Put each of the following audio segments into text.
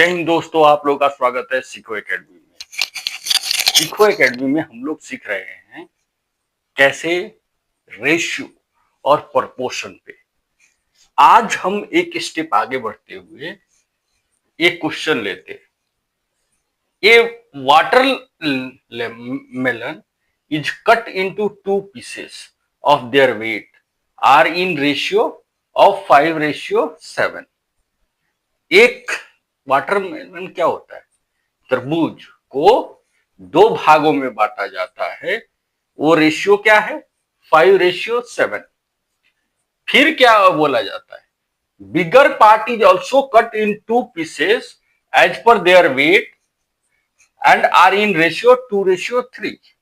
जय हिंद दोस्तों, आप लोगों का स्वागत है सीखो एकेडमी में। सीखो एकेडमी में हम लोग सीख रहे हैं कैसे रेशियो और प्रोपोर्शन पे। आज हम एक स्टेप आगे बढ़ते हुए एक क्वेश्चन लेते हैं। A watermelon is cut into two pieces of their weight are in ratio of 5:7। एक वाटरमेलन क्या होता है? तरबूज को दो भागों में बांटा जाता है। वो रेशियो क्या है? 5:7। फिर क्या बोला जाता है? Bigger part is also cut into pieces as per their weight and are in ratio 2:3।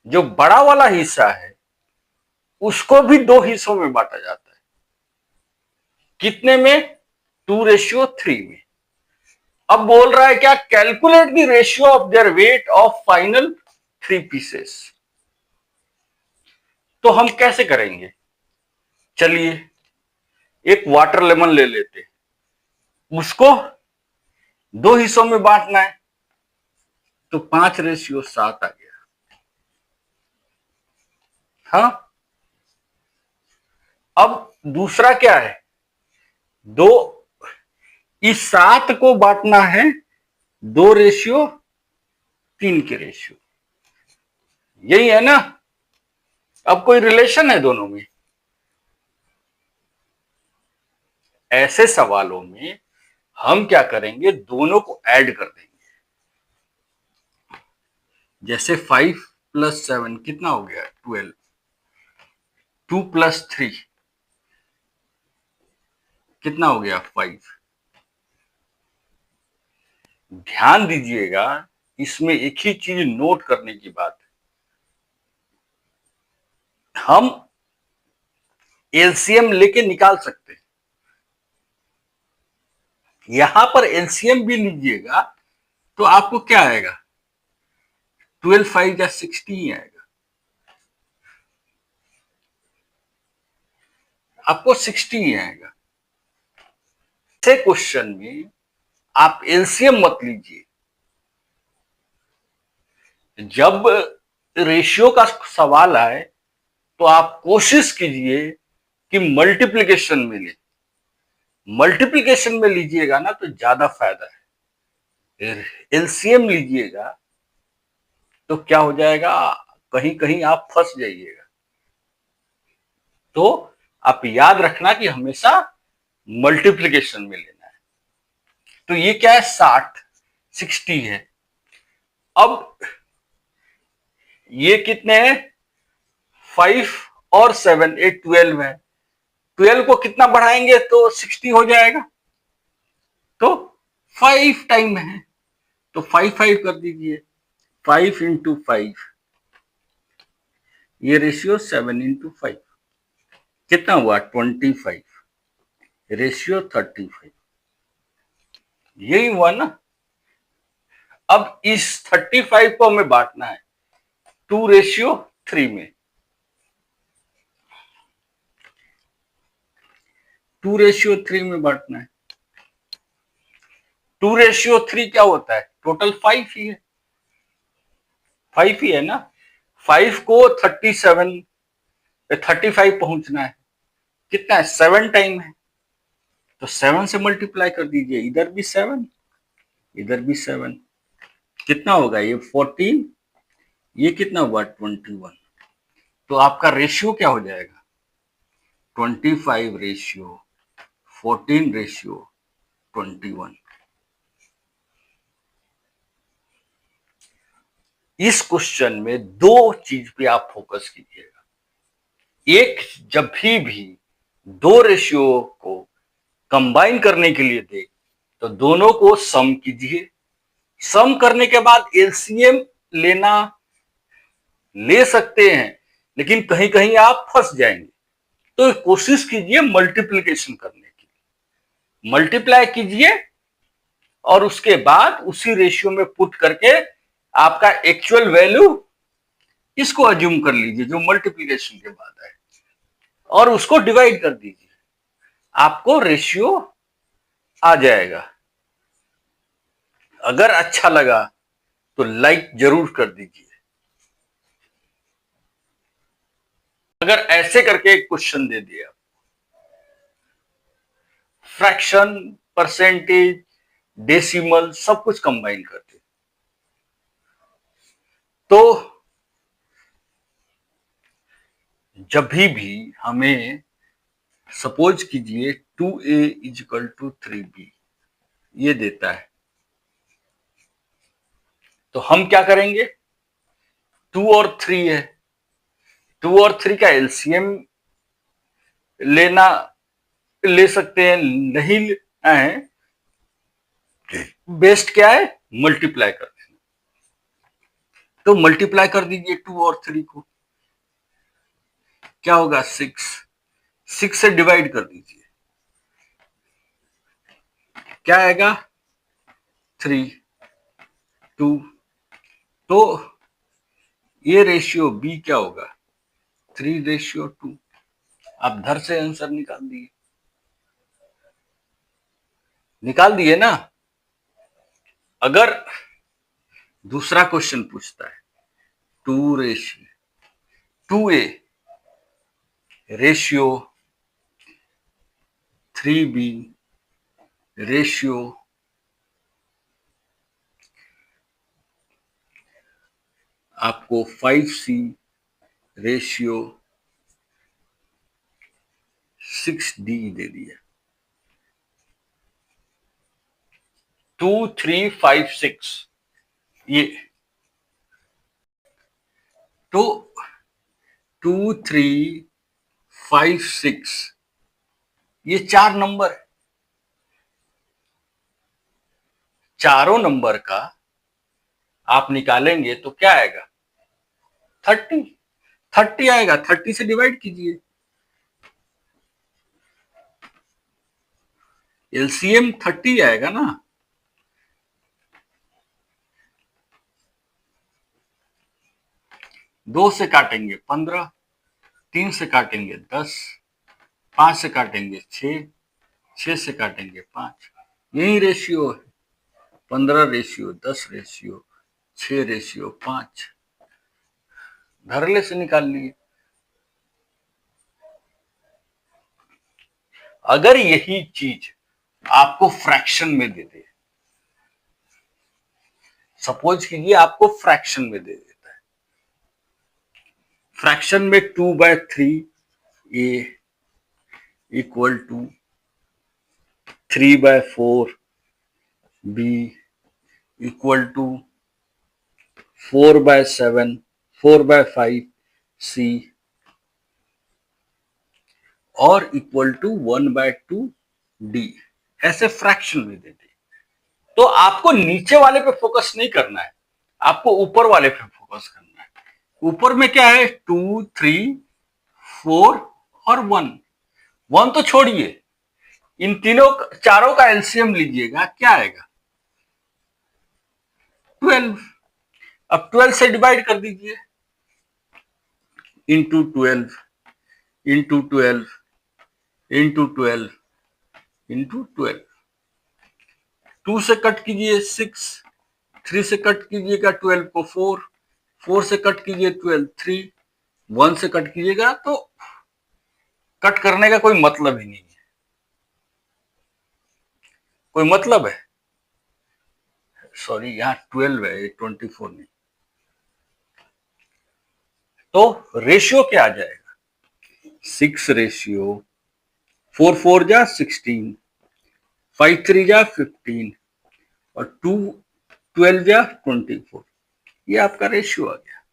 जो बड़ा वाला हिस्सा है उसको भी दो हिस्सों में बांटा जाता है। कितने में? 2:3 में। अब बोल रहा है क्या? Calculate the ratio of their weight of final 3 pieces. तो हम कैसे करेंगे? चलिए एक वाटर लेमन ले लेते, उसको दो हिस्सों में बांटना है तो 5:7 आ गया। हाँ, अब दूसरा क्या है? दो, इस 7 को बांटना है 2:3 के रेशियो। यही है ना? अब कोई रिलेशन है दोनों में? ऐसे सवालों में हम क्या करेंगे? दोनों को ऐड कर देंगे। जैसे 5 + 7 कितना हो गया? 12। 2 + 3 कितना हो गया? 5। ध्यान दीजिएगा, इसमें एक ही चीज नोट करने की बात है। हम एलसीएम लेके निकाल सकते हैं। यहां पर एलसीएम भी लीजिएगा तो आपको क्या आएगा? 12 5 या 16 आएगा। आपको 16 आएगा। ऐसे क्वेश्चन में आप एलसीएम मत लीजिए। जब रेशियो का सवाल आए तो आप कोशिश कीजिए कि मल्टीप्लिकेशन में ले। मल्टीप्लिकेशन में लीजिएगा ना तो ज्यादा फायदा है। एलसीएम लीजिएगा तो क्या हो जाएगा? कहीं कहीं आप फंस जाइएगा। तो आप याद रखना कि हमेशा मल्टीप्लिकेशन में लेना है। तो ये क्या है? 60 है। अब ये कितने हैं? 5 और 7, ये 12 है। 12 को कितना बढ़ाएंगे तो 60 हो जाएगा? तो 5 टाइम है तो 5 5 कर दीजिए। 5 × 5, ये रेशियो 7 × 5 कितना हुआ? 25। रेशियो 35। यही हुआ ना? अब इस 35 को हमें बांटना है 2:3 में। 2:3 में बांटना है। 2:3 क्या होता है? टोटल 5 ही है। 5 ही है ना? 5 को 35 पहुंचना है। कितना है? 7 टाइम है तो 7 से मल्टीप्लाई कर दीजिए। इधर भी 7, इधर भी 7। कितना होगा? ये 14, ये कितना हुआ? 21। तो आपका रेशियो क्या हो जाएगा? 25:14:21। इस क्वेश्चन में दो चीज पे आप फोकस कीजिएगा। एक, जब भी दो रेशियो को कंबाइन करने के लिए दे तो दोनों को सम कीजिए। सम करने के बाद एलसीएम ले सकते हैं, लेकिन कहीं कहीं आप फंस जाएंगे। तो कोशिश कीजिए मल्टीप्लिकेशन करने की। मल्टीप्लाई कीजिए और उसके बाद उसी रेशियो में पुट करके आपका एक्चुअल वैल्यू इसको अज्यूम कर लीजिए जो मल्टीप्लिकेशन के बाद है, और उसको डिवाइड कर दीजिए। आपको रेशियो आ जाएगा। अगर अच्छा लगा तो लाइक जरूर कर दीजिए। अगर ऐसे करके एक क्वेश्चन दे दिया, फ्रैक्शन, परसेंटेज, डेसिमल सब कुछ कंबाइन करके, तो जब भी हमें सपोज कीजिए 2a इजिकल टू 3b ये देता है, तो हम क्या करेंगे, 2 और 3 है, 2 और 3 का एलसीएम लेना ले सकते हैं, नहीं लेना है, बेस्ट क्या है, मल्टीप्लाई कर देना। तो मल्टीप्लाई कर दीजिए 2 और 3 को, क्या होगा 6, 6 से डिवाइड कर दीजिए, क्या आएगा 3, 2। तो ये रेशियो बी क्या होगा 3:2। आप धर से आंसर निकाल दिए ना। अगर दूसरा क्वेश्चन पूछता है 2a रेशियो 3b रेशियो आपको 5c रेशियो 6d दे दिया, 2 3 5 6 ये, तो 2 3 5 6 ये 4 नंबर, चारों नंबर का आप निकालेंगे तो क्या आएगा 30, 30 आएगा, 30 से डिवाइड कीजिए, एलसीएम 30 आएगा ना। 2 से काटेंगे 15, 3 से काटेंगे 10, 5 से काटेंगे 6, 6 से काटेंगे 5, यही रेशियो है, 15:10 रेशियो 6:5, धरले से निकाल लिए। अगर यही चीज आपको फ्रैक्शन में दे दे, सपोज कीजिए आपको फ्रैक्शन में दे देता है, फ्रैक्शन में 2/3 a equal to 3/4 b equal to 4/7 4/5 c और इक्वल टू 1/2 d, ऐसे फ्रैक्शन में दे दे, तो आपको नीचे वाले पे फोकस नहीं करना है, आपको ऊपर वाले पे फोकस करना है। ऊपर में क्या है 2 3 4 और 1 तो छोड़िए, इन तीनों चारों का एलसीएम लीजिएगा, क्या आएगा 12। अब 12 से डिवाइड कर दीजिए, इंटू 12 इंटू 12 इंटू 12 इंटू 12, 2 से कट कीजिए 6, 3 से कट कीजिएगा 12 को 4, 4 से कट कीजिए 12 3, 1 से कट कीजिएगा, तो कट करने का कोई मतलब ही नहीं है, कोई मतलब है, सॉरी यहाँ 12 है 24 नहीं। तो रेशियो क्या आ जाएगा 6:4 4 जा 16, 5 3 जा 15 और 2 12 जा 24, ये आपका रेशियो आ गया।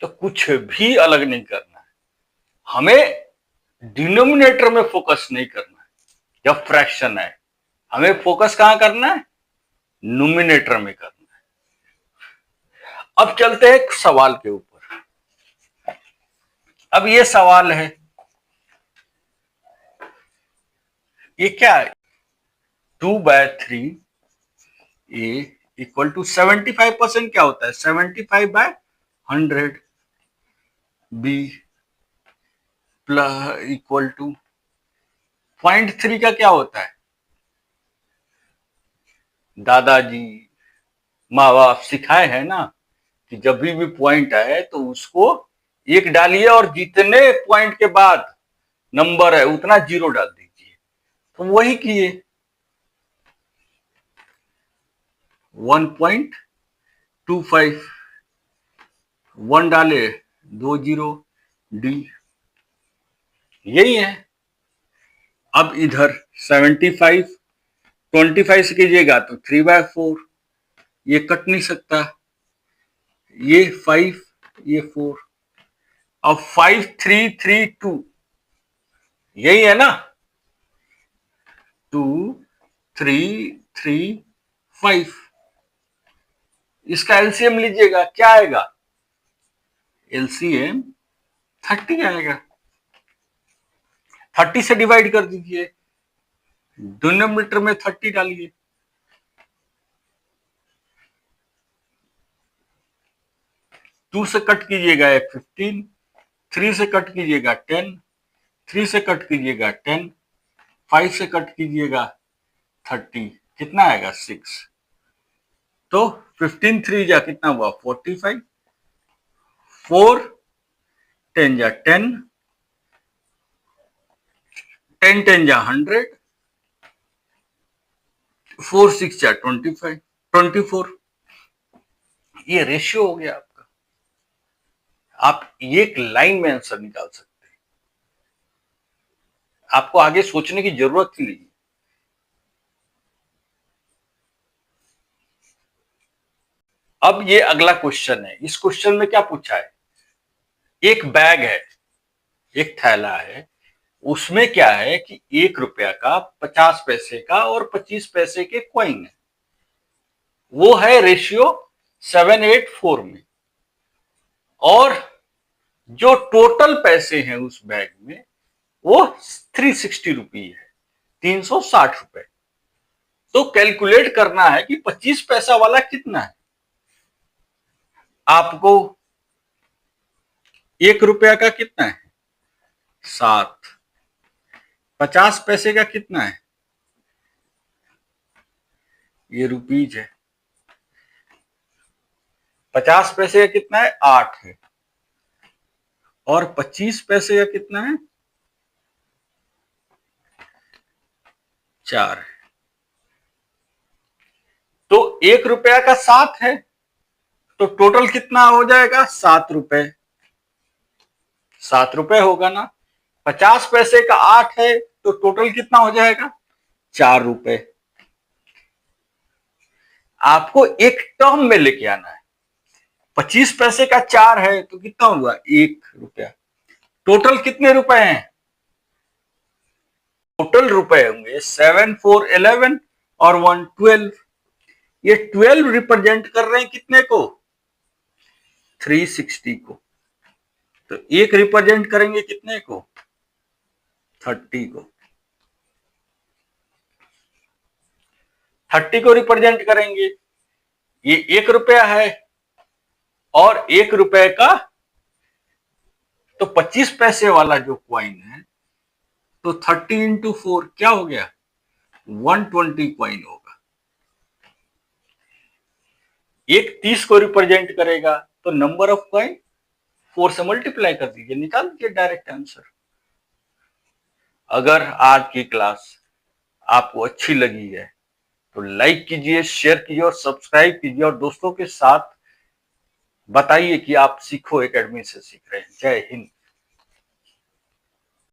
तो कुछ भी अलग नहीं करना है, हमें डिनोमिनेटर में फोकस नहीं करना है, जब फ्रैक्शन है हमें फोकस कहां करना है, नोमिनेटर में करना है। अब चलते हैं सवाल के ऊपर। अब ये सवाल है, ये क्या है 2/3 a इक्वल टू 75% क्या होता है 75/100 b प्लस इक्वल टू 0.3 का क्या होता है दादाजी, माँ बाप सिखाए हैं ना कि जब भी पॉइंट आए तो उसको एक डालिए और जितने पॉइंट के बाद नंबर है उतना जीरो डाल दीजिए। तो वही किए, 1.25, 1 डाले, 2 जीरो, डी, यही है। अब इधर 75, 25 से कीजिएगा तो 3/4, ये कट नहीं सकता, ये 5, ये 4, अब 5 3 3 2, यही है ना, 2 3 3 5, इसका एलसीएम लीजिएगा, क्या आएगा, एलसीएम 30 आएगा। 30 से डिवाइड कर दीजिए, डिनोमिनेटर में 30 डालिए, 2 से कट कीजिएगा 15, 3 से कट कीजिएगा 10, 3 से कट कीजिएगा 10, 5 से कट कीजिएगा 30, कितना आएगा 6। तो 15 3 जा कितना हुआ 45, 4 10 जा 10, 10 10 जा 100, 4 6 जा 25, 24, ये रेशियो हो गया आपका। आप एक लाइन में आंसर निकाल सकते हैं, आपको आगे सोचने की जरूरत ही नहीं। अब ये अगला क्वेश्चन है, इस क्वेश्चन में क्या पूछा है, एक बैग है, एक थैला है, उसमें क्या है कि 1 रुपया का, 50 पैसे का और 25 पैसे के कॉइन है, वो है रेशियो 7:8 में, और जो टोटल पैसे हैं उस बैग में वो 360 रुपये है, 360 रुपए। तो कैलकुलेट करना है कि 25 पैसा वाला कितना है। आपको 1 रुपया का कितना है 7, 50 पैसे का कितना है, ये रुपीज है, 50 पैसे का कितना है 8 है, और 25 पैसे का कितना है 4 है। तो 1 रुपया का 7 है तो टोटल कितना हो जाएगा 7 रुपए, 7 रुपए होगा ना। 50 पैसे का 8 है तो टोटल कितना हो जाएगा 4 रुपए। आपको एक टर्म में लेके आना है, 25 पैसे का 4 है तो कितना हुआ 1 रुपया। टोटल कितने रुपए हैं, टोटल रुपए होंगे 7 4 11 और 1 12। ये 12 रिप्रेजेंट कर रहे हैं कितने को 360 को, तो एक रिप्रेजेंट करेंगे कितने को 30 को, 30 को रिप्रेजेंट करेंगे। ये 1 रुपया है और 1 रुपए का, तो 25 पैसे वाला जो क्वाइन है तो 30 इंटू 4 क्या हो गया 120 क्वाइन होगा। एक 30 को रिप्रेजेंट करेगा तो नंबर ऑफ क्वाइन 4 से मल्टीप्लाई कर दीजिए, निकाल दीजिए डायरेक्ट आंसर। अगर आज की क्लास आपको अच्छी लगी है तो लाइक कीजिए, शेयर कीजिए और सब्सक्राइब कीजिए, और दोस्तों के साथ बताइए कि आप सीखो एकेडमी से सीख रहे हैं। जय हिंद।